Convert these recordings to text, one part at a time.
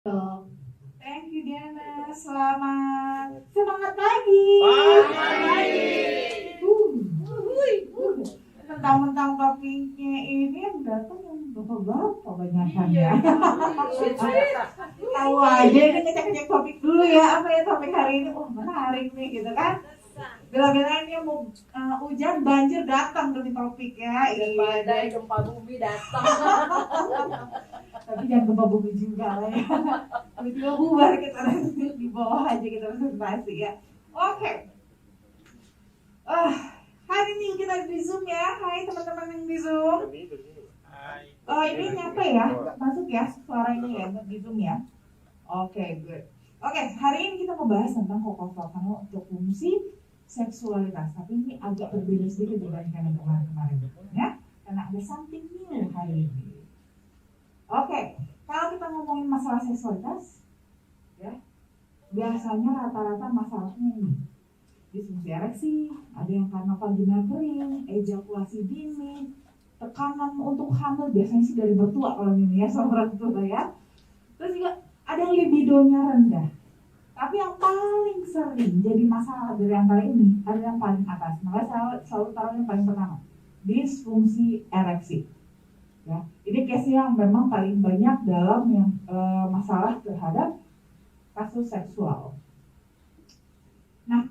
Thank you Diana, selamat semangat pagi. Mentang-mentang topiknya ini yang datang yang bapak-bapak banyakan ya. Tahu aja ini ngecek-ngecek topik dulu ya, apa ya topik hari ini? Oh menarik nih gitu kan. Bila-bila ini mau hujan banjir datang demi topik ya. Badai gempa bumi datang. Tapi jangan gempa bumi juga lah ya. Tiba-tiba bubar kita di bawah aja kita presentasi ya. Oke. Hari ini kita di Zoom ya. Hai teman-teman yang di Zoom. Oh ini nyampe ya? Masuk ya suara ini ya di Zoom ya. Oke, good. Oke, hari ini kita mau bahas tentang Ho'oponopono untuk fungsi seksualitas. Tapi ini agak berbeda sedikit dibandingkan yang kemarin-kemarin ya. Karena ada something new hari ini. Oke, kalau kita ngomongin masalah seksualitas, ya biasanya rata-rata masalahnya ini disfungsi ereksi, ada yang karena vagina kering, ejakulasi dini, tekanan untuk hamil biasanya sih dari bertua kalau ini ya seorang tua ya. Terus juga ada yang libidonya rendah. Tapi yang paling sering jadi masalah dari antara ini ada yang paling atas. Makanya saya selalu taruh yang paling pertama, disfungsi ereksi. Ya, ini case yang memang paling banyak dalam yang masalah terhadap kasus seksual. Nah,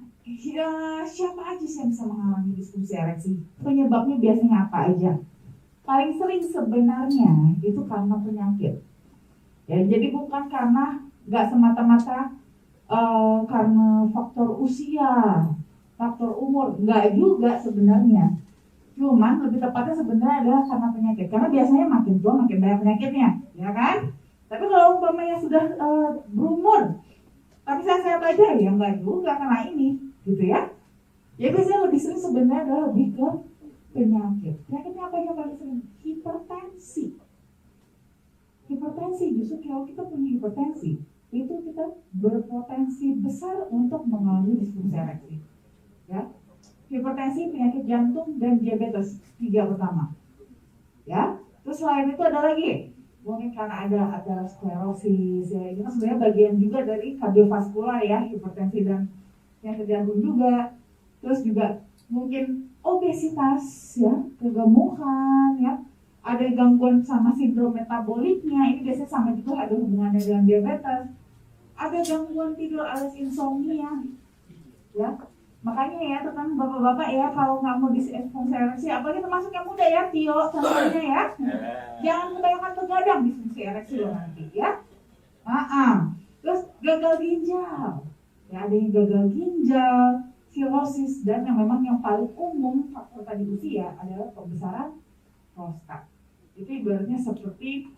siapa aja sih yang bisa mengalami disfungsi ereksi? Penyebabnya biasanya apa aja? Paling sering sebenarnya itu karena penyakit. Ya, jadi bukan karena nggak semata-mata karena faktor usia, faktor umur, nggak juga sebenarnya. Cuman lebih tepatnya sebenarnya adalah karena penyakit. Karena biasanya makin tua makin banyak penyakitnya, ya kan? Tapi kalau umpamanya sudah berumur, tapi saya baca ya nggak juga karena ini, gitu ya. Ya biasanya lebih sering sebenarnya adalah lebih ke penyakit. Penyakitnya apa yang paling sering? Hipertensi. Hipertensi justru kalau kita punya hipertensi, itu kita berpotensi besar untuk mengalami disfungsi ereksi. Ya. Hipertensi, penyakit jantung, dan diabetes, 3 pertama. Ya, terus selain itu ada lagi, mungkin karena ada aterosklerosis, ya itu kan sebenarnya bagian juga dari kardiovaskular ya, hipertensi dan penyakit jantung juga. Terus juga mungkin obesitas, ya, kegemukan, ya, ada gangguan sama sindrom metaboliknya, ini biasanya sama juga ada hubungannya dengan diabetes. Ada gangguan tidur alias insomnia, ya. Makanya ya teman bapak-bapak ya kalau nggak mau disfungsi ereksi, apalagi termasuk yang muda ya, Tio contohnya ya, jangan kebanyakan begadang disfungsi ereksi loh nanti ya. Terus gagal ginjal, ya ada yang gagal ginjal, sirosis, dan yang memang yang paling umum faktor tadi usia adalah pembesaran prostat. Itu ibaratnya seperti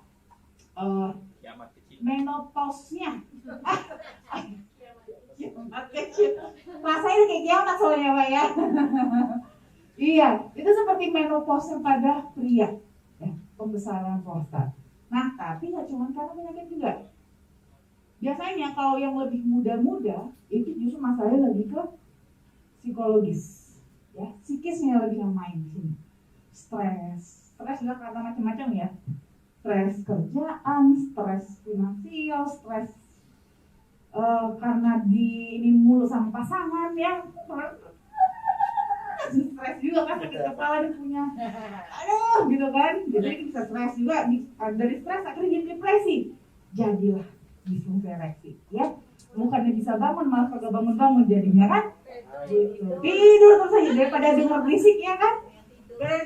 menopause-nya. Rasanya kayak kiamat soalnya Pak ya. Iya, itu seperti menopause pada pria ya, pembesaran prostat. Nah, tapi nggak cuma karena penyakit juga. Biasanya kalau yang lebih muda-muda itu justru masalahnya lebih ke psikologis, ya, psikisnya lebih yang main di sini. Stres juga karena macam-macam ya. Stres kerjaan, stres finansial, stres karena ini mulu sama pasangan ya, stres juga kan sakit kepala dia punya, aduh gitu kan, jadi bisa stres juga, dari stres akhirnya jadi depresi, jadilah disfungsi ereksi ya, bukannya bisa bangun malah kagak bangun jadinya kan, gitu. Tidur terus aja daripada dengar berisik ya kan,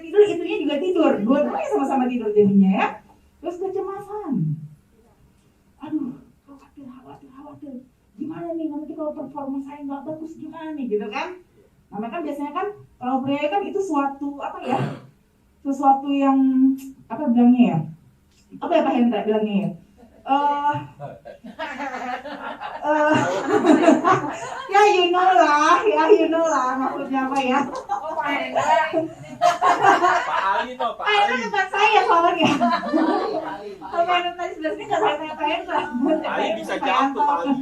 tidur itunya juga tidur, dua-duanya sama-sama tidur jadinya ya, terus kecemasan, aduh khawatir gimana nih nanti kalau performa saya nggak bagus gimana nih gitu kan. Nah kan biasanya kan kalau pria kan itu suatu apa ya, sesuatu yang apa bilangnya ya, apa ya Pak Hendra bilangnya ya, ya you know lah maksudnya apa ya. Pak Ali tuh, Pak Ali. Itu tempat saya soalnya. Kalau yang tadi sebenarnya nggak saya tanya-tanya lah. Pak Ali bisa jawab tuh Pak Ali.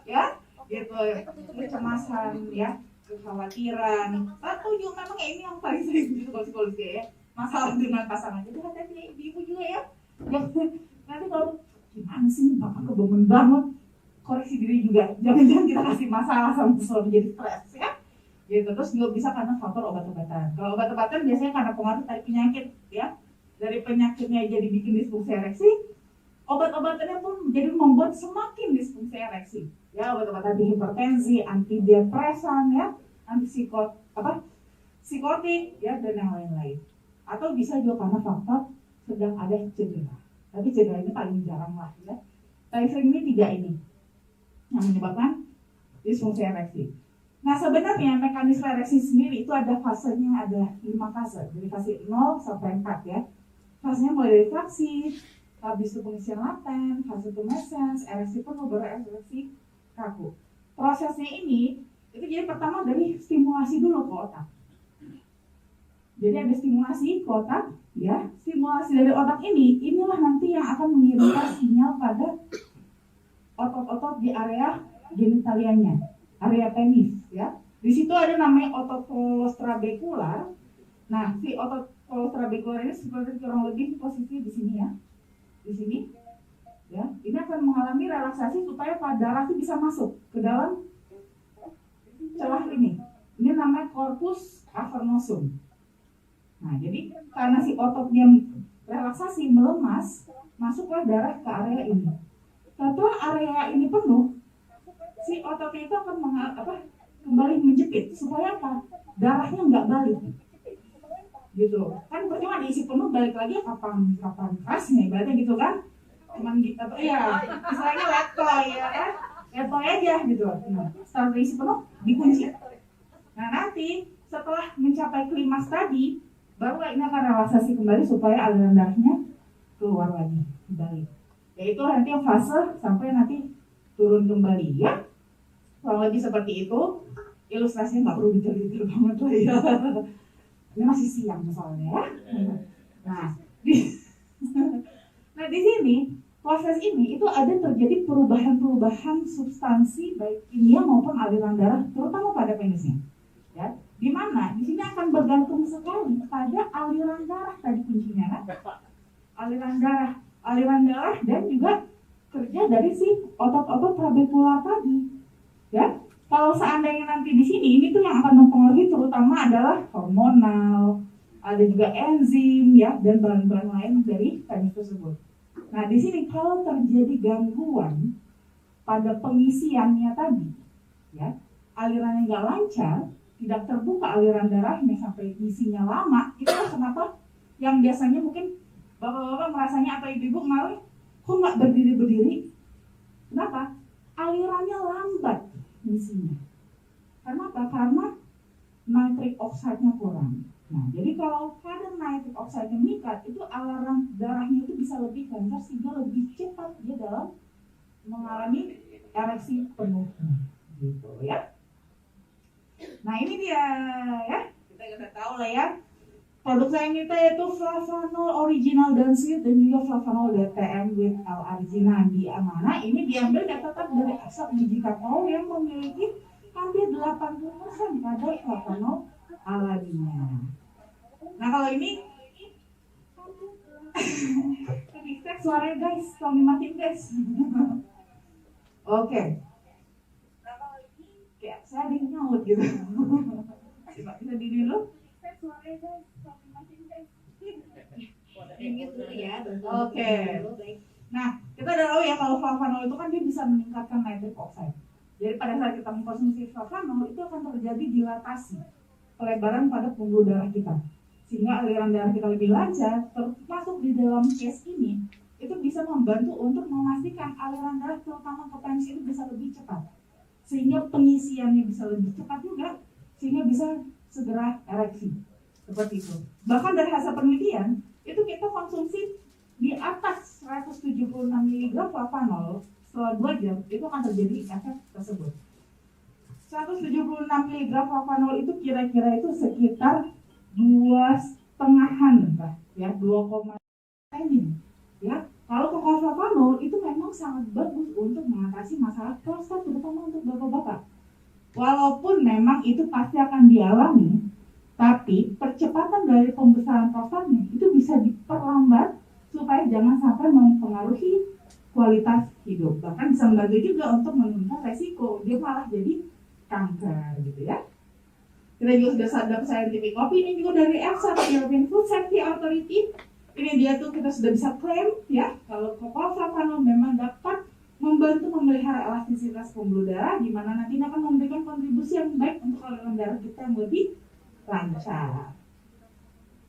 Ya, gitu. Kecemasan, ya, kekhawatiran. Atau juga memang ini yang paling sering gitu kalau psikologis ya. Masalah dengan pasangan. Jadi hati-hati ibu juga ya. sih bapak kebangun banget, koreksi diri juga, jangan-jangan kita kasih masalah sama selalu jadi stres ya. Gitu. Terus juga bisa karena faktor obat-obatan. Kalau obat-obatan biasanya karena pengaruh dari penyakit ya, dari penyakitnya jadi bikin disfungsi ereksi, obat-obatannya pun jadi membuat semakin disfungsi ereksi. Ya, obat-obatan hipertensi, antidepresan ya, psikotik ya, dan yang lain-lain. Atau bisa juga karena faktor sedang ada cedera. Tapi cedera ini paling jarang lah ya. Tapi sering ini 3 ini yang menyebabkan disfungsi ereksi. Nah sebenarnya mekanisme ereksi sendiri itu ada fasenya, ada 5 fase. Dari fase 0 sampai 4 ya. Fasenya mulai dari fraksi, habis itu pengisian laten, fase tumescens, ereksi penuh, baru ereksi kaku. Prosesnya ini itu jadi pertama dari stimulasi dulu ke otak. Jadi ada stimulasi ke otak, ya. Stimulasi dari otak inilah nanti yang akan mengirimkan sinyal pada otot-otot di area genitalianya, area penis, ya. Di situ ada namanya otot kolostrabekular. Nah, si otot kolostrabekular ini seperti kurang lebih posisi di sini ya, di sini, ya. Ini akan mengalami relaksasi supaya darah itu bisa masuk ke dalam celah ini. Ini namanya corpus cavernosum. Nah, jadi karena si ototnya relaksasi melemas, masuklah darah ke area ini. Setelah area ini penuh, si ototnya itu akan kembali menjepit supaya apa? Darahnya nggak balik. Gitu. Kan percuma diisi penuh balik lagi kapan kerasnya, ibaratnya gitu kan? Cuman gitu ya, misalnya letoy ya kan? Letoy aja gitu. Nah, setelah diisi penuh dikunci. Nah, nanti setelah mencapai klimaks tadi, baru ini akan relaksasi kembali supaya aliran darahnya keluar lagi, kembali. Yaitu nanti yang fase sampai nanti turun kembali ya. Kurang lebih seperti itu. Ilustrasinya nggak perlu detail-detail banget lah ya. Ini masih siang soalnya ya. Nah di sini proses ini itu ada terjadi perubahan substansi baik kimia maupun aliran darah, terutama pada penisnya. Ya, di mana di sini akan bergantung sekali pada aliran darah tadi kuncinya kan? Aliran darah dan juga kerja dari si otot-otot trabekular tadi. Ya, kalau seandainya nanti di sini ini tuh yang akan mempengaruhi terutama adalah hormonal, ada juga enzim ya dan bahan-bahan lain dari penis tersebut. Nah, di sini kalau terjadi gangguan pada pengisiannya tadi, ya, alirannya nggak lancar, tidak terbuka aliran darahnya sampai isinya lama, itulah kenapa yang biasanya mungkin bapak-bapak merasanya atau ibu-ibu malah kok nggak berdiri-berdiri. Kenapa? Alirannya lambat isinya. Kenapa? Karena nitric oxide-nya kurang. Nah, jadi kalau kadar nitric oxide meningkat, itu aliran darahnya itu bisa lebih lancar sehingga lebih cepat dia dalam mengalami ereksi penuh. Gitu ya. Nah ini dia ya, kita udah tahu lah ya. Produk sayang kita yaitu flavanol original dan sweet dan juga flavanol DTM with L-arginine di mana ini diambil dan tetap dari ekstrak biji kakao yang memiliki hampir 80% kadar flavanol alaminya. Nah kalau ini cek suaranya guys, tolong dimatiin guys. Oke. Kayak saya ada yang nyaut gitu. Coba bisa diri dulu. Oke. Nah, kita udah tahu ya kalau flavanol itu kan dia bisa meningkatkan nitric oxide. Jadi pada saat kita mengkonsumsi flavanol itu akan terjadi dilatasi pelebaran pada pembuluh darah kita. Sehingga aliran darah kita lebih lancar, termasuk di dalam case ini itu bisa membantu untuk memastikan aliran darah terutama ke penis itu bisa lebih cepat. Sehingga pengisiannya bisa lebih cepat juga, sehingga bisa segera ereksi. Seperti itu. Bahkan dari hasil penelitian, itu kita konsumsi di atas 176 mg flavanol setelah 2 jam, itu akan terjadi efek tersebut. 176 mg flavanol itu kira-kira itu sekitar 2,5-an ya, 2,5 ya. Kalau flavanol itu memang sangat bagus untuk mengatasi masalah prostat, terutama untuk bapak-bapak. Walaupun memang itu pasti akan dialami, tapi percepatan dari pembesaran prostatnya itu bisa diperlambat supaya jangan sampai mempengaruhi kualitas hidup, bahkan bisa membantu juga untuk menurunkan resiko dia malah jadi kanker gitu ya. Kita juga sudah sadar scientific opinion juga dari EFSA, European Food Safety Authority. Ini dia tuh kita sudah bisa klaim ya kalau flavanoid memang dapat membantu memelihara elastisitas pembuluh darah, di mana nantinya akan memberikan kontribusi yang baik untuk aliran darah kita yang lebih lancar.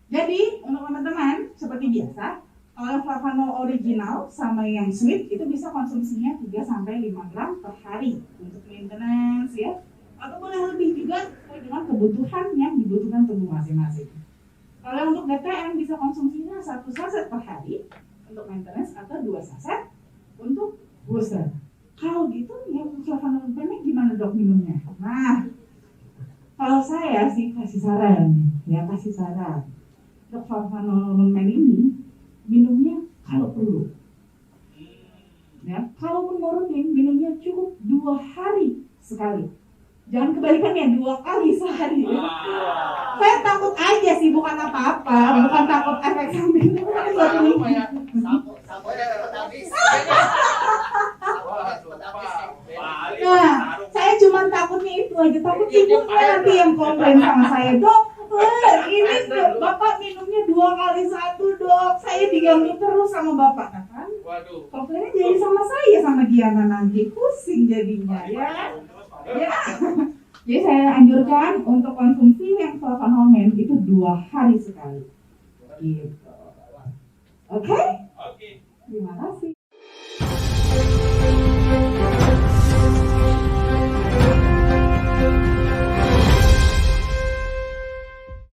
Jadi untuk teman-teman seperti biasa, kalau flavanoid original sama yang sweet itu bisa konsumsinya 3-5 gram per hari untuk maintenance ya. Atau boleh lebih juga sesuai dengan kebutuhan yang dibutuhkan tubuh masing-masing. Kalau untuk DTM bisa konsumsinya 1 saset per hari untuk maintenance atau 2 saset untuk booster. Kalau gitu yang flavanoid pendek gimana dok minumnya? Nah, kalau saya sih kasih saran untuk flavanoid ini minumnya kalau perlu. Ya, kalau nurunin minumnya cukup 2 hari sekali. Jangan kebalikannya 2 kali sehari. Saya takut aja sih, bukan apa-apa, bukan takut efek samping. Nah, saya cuma takutnya itu aja, takut ibu nanti yang komplain sama saya, dokter, ini bapak minumnya 2 kali 1 dok, saya diganggu terus sama bapak, kan? Komplainnya jadi sama saya sama Diana nanti, pusing jadinya ya. Ya, jadi saya anjurkan untuk konsumsi yang flavanoid itu 2 hari sekali. Gitu. Oke? Terima kasih.